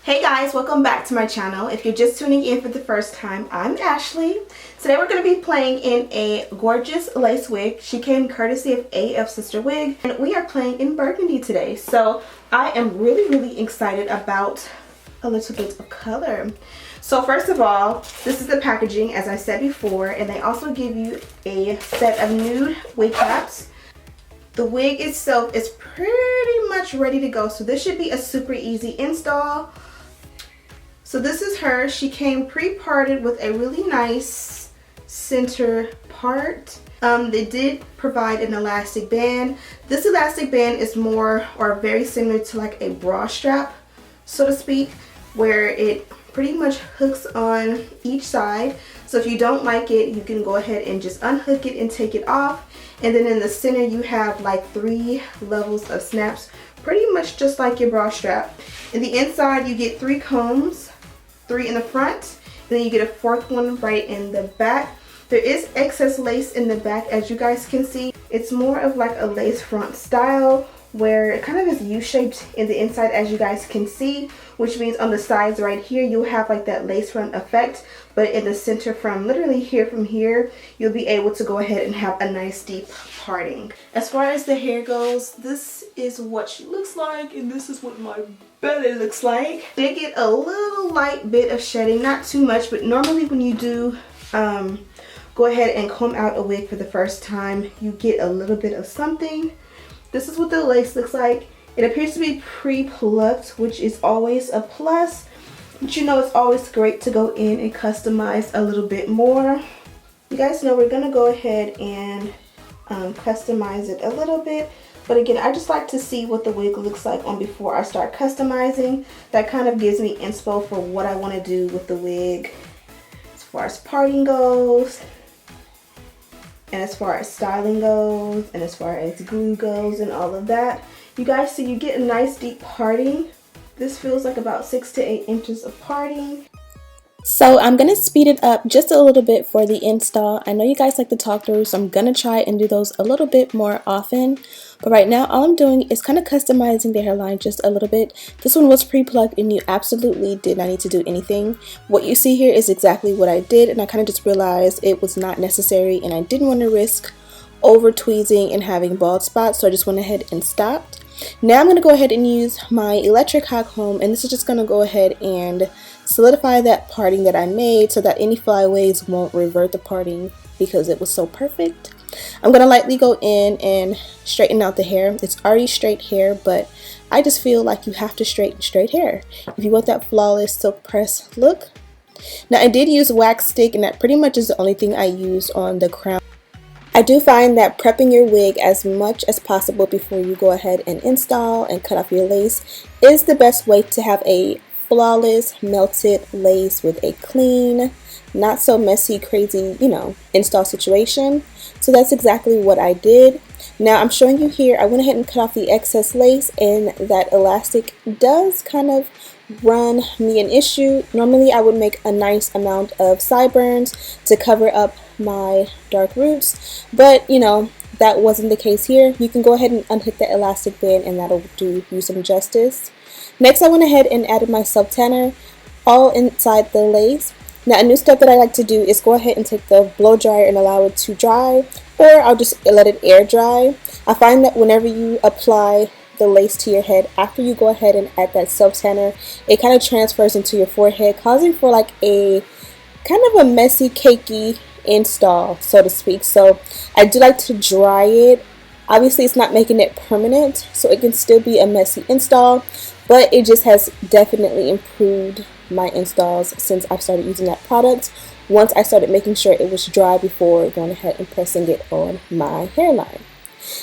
Hey guys, welcome back to my channel. If you're just tuning in for the first time, I'm Ashley. Today we're going to be playing in a gorgeous lace wig. She came courtesy of Afsisterwig, and we are playing in burgundy today. So I am really excited about a little bit of color. So first of all, this is the packaging as I said before, and they also give you a set of nude wig caps. The wig itself is pretty much ready to go, so this should be a super easy install. So this is her. She came pre-parted with a really nice center part. They did provide an elastic band. This elastic band is more or very similar to like a bra strap, so to speak, where it pretty much hooks on each side. So if you don't like it, you can go ahead and just unhook it and take it off. And then in the center you have like 3 levels of snaps, pretty much just like your bra strap. In the inside you get 3 combs, 3 in the front, and then you get a 4th one right in the back. There is excess lace in the back, as you guys can see. It's more of like a lace front style where it kind of is U-shaped in the inside, as you guys can see, which means on the sides right here you'll have like that lace front effect, but in the center from literally from here you'll be able to go ahead and have a nice deep parting. As far as the hair goes, this is what she looks like, and this is what my belly looks like. They get a little light bit of shedding, not too much, but normally when you do go ahead and comb out a wig for the first time, you get a little bit of something. This is what the lace looks like. It appears to be pre-plucked, which is always a plus, but you know it's always great to go in and customize a little bit more. You guys know we're gonna go ahead and customize it a little bit, but again, I just like to see what the wig looks like on before I start customizing. That kind of gives me inspo for what I want to do with the wig as far as parting goes, and as far as styling goes, and as far as glue goes, and all of that. You guys see you get a nice deep parting. This feels like about 6 to 8 inches of parting. So I'm going to speed it up just a little bit for the install. I know you guys like to talk through, so I'm going to try and do those a little bit more often. But right now all I'm doing is kind of customizing the hairline just a little bit. This one was pre-plucked and you absolutely did not need to do anything. What you see here is exactly what I did, and I kind of just realized it was not necessary and I didn't want to risk over tweezing and having bald spots, so I just went ahead and stopped. Now I'm going to go ahead and use my electric hot comb, and this is just going to go ahead and solidify that parting that I made so that any flyaways won't revert the parting because it was so perfect. I'm going to lightly go in and straighten out the hair. It's already straight hair, but I just feel like you have to straighten straight hair if you want that flawless silk press look. Now I did use wax stick, and that pretty much is the only thing I used on the crown. I do find that prepping your wig as much as possible before you go ahead and install and cut off your lace is the best way to have a flawless melted lace with a clean, not so messy, crazy, install situation. So that's exactly what I did. Now I'm showing you here, I went ahead and cut off the excess lace, and that elastic does kind of run me an issue. Normally I would make a nice amount of sideburns to cover up my dark roots, but that wasn't the case here. You can go ahead and unhook the elastic band and that'll do you some justice. Next I went ahead and added my self tanner all inside the lace. Now a new step that I like to do is go ahead and take the blow dryer and allow it to dry, or I'll just let it air dry. I find that whenever you apply the lace to your head, after you go ahead and add that self tanner, it kind of transfers into your forehead, causing for like a kind of a messy, cakey install, so to speak. So I do like to dry it. Obviously it's not making it permanent, so it can still be a messy install, but it just has definitely improved my installs since I've started using that product, once I started making sure it was dry before going ahead and pressing it on my hairline.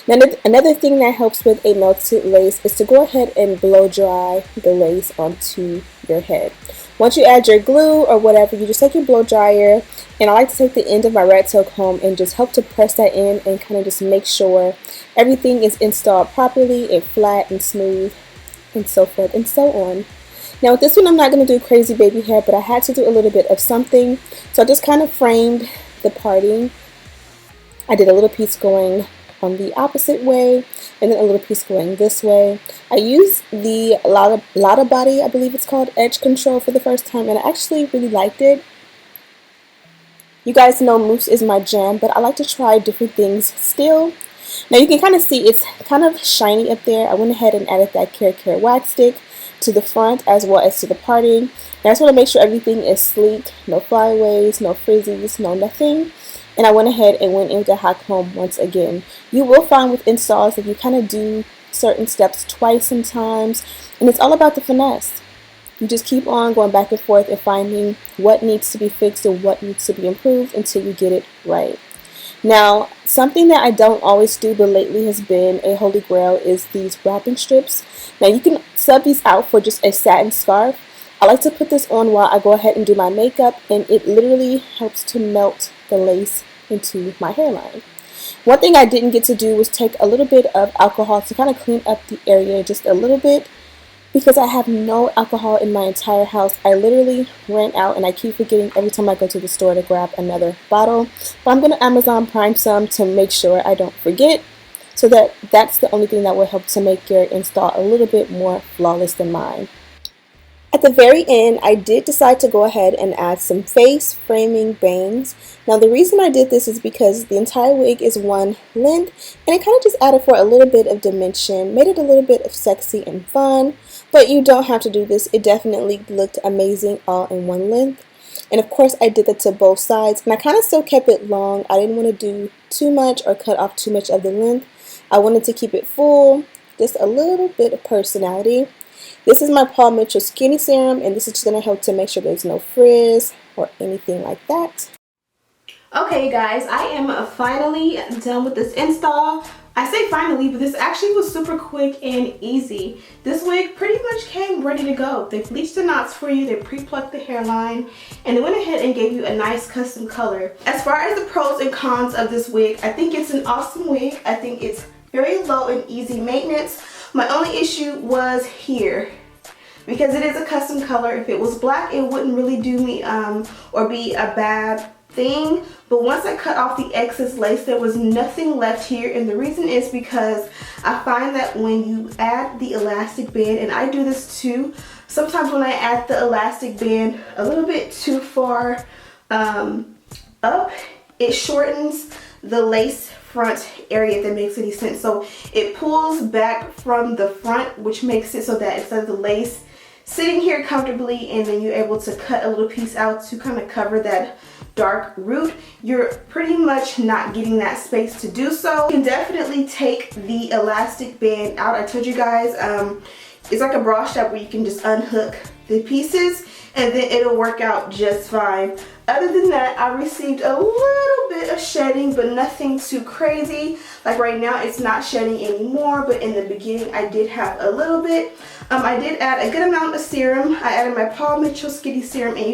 Now another thing that helps with a melted lace is to go ahead and blow dry the lace onto your head. Once you add your glue or whatever, you just take your blow dryer, and I like to take the end of my rat tail comb and just help to press that in and kind of just make sure everything is installed properly and flat and smooth and so forth and so on. Now with this one I'm not going to do crazy baby hair, but I had to do a little bit of something, so I just kind of framed the parting. I did a little piece going on the opposite way, and then a little piece going this way. I used the Lotta Body, I believe it's called, edge control for the first time, and I actually really liked it. You guys know mousse is my jam, but I like to try different things still. Now you can kind of see it's kind of shiny up there. I went ahead and added that Care wax stick to the front as well as to the parting. I just want to make sure everything is sleek, no flyaways, no frizzies, no nothing. And I went ahead and went in with the hot comb once again. You will find with installs that you kind of do certain steps twice sometimes, and it's all about the finesse. You just keep on going back and forth and finding what needs to be fixed and what needs to be improved until you get it right. Now, something that I don't always do but lately has been a holy grail is these wrapping strips. Now you can sub these out for just a satin scarf. I like to put this on while I go ahead and do my makeup, and it literally helps to melt the lace into my hairline. One thing I didn't get to do was take a little bit of alcohol to kind of clean up the area just a little bit, because I have no alcohol in my entire house. I literally ran out, and I keep forgetting every time I go to the store to grab another bottle. But I'm going to Amazon Prime some to make sure I don't forget, so that's the only thing that will help to make your install a little bit more flawless than mine. At the very end, I did decide to go ahead and add some face framing bangs. Now the reason I did this is because the entire wig is one length, and it kind of just added for a little bit of dimension, made it a little bit of sexy and fun, but you don't have to do this. It definitely looked amazing all in one length. And of course I did that to both sides, and I kind of still kept it long. I didn't want to do too much or cut off too much of the length. I wanted to keep it full, just a little bit of personality. This is my Paul Mitchell Skinny Serum, and this is just going to help to make sure there's no frizz or anything like that. Okay, you guys, I am finally done with this install. I say finally, but this actually was super quick and easy. This wig pretty much came ready to go. They bleached the knots for you, they pre-plucked the hairline, and they went ahead and gave you a nice custom color. As far as the pros and cons of this wig, I think it's an awesome wig. I think it's very low and easy maintenance. My only issue was here, because it is a custom color. If it was black, it wouldn't really do me or be a bad thing. But once I cut off the excess lace, there was nothing left here, and the reason is because I find that when you add the elastic band, and I do this too, sometimes when I add the elastic band a little bit too far up, it shortens the lace front area, if that makes any sense. So it pulls back from the front, which makes it so that instead of the lace sitting here comfortably and then you're able to cut a little piece out to kind of cover that dark root, you're pretty much not getting that space to do so. You can definitely take the elastic band out. I told you guys it's like a bra strap where you can just unhook the pieces and then it'll work out just fine. Other than that, I received a little bit of shedding, but nothing too crazy. Like right now, it's not shedding anymore, but in the beginning, I did have a little bit. I did add a good amount of serum. I added my Paul Mitchell Skinny Serum, and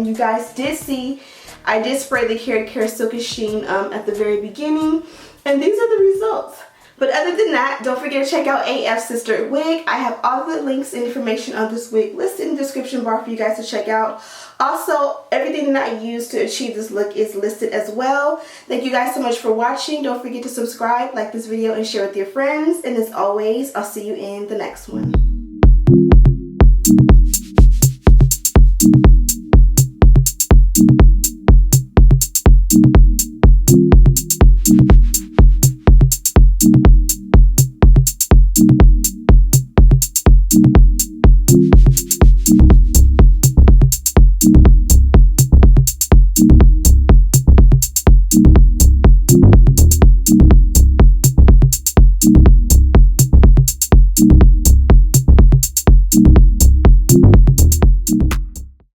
you guys did see I did spray the Care Silky Sheen at the very beginning, and these are the results. But other than that, don't forget to check out Afsisterwig. I have all the links and information on this wig listed in the description bar for you guys to check out. Also, everything that I used to achieve this look is listed as well. Thank you guys so much for watching. Don't forget to subscribe, like this video, and share with your friends. And as always, I'll see you in the next one.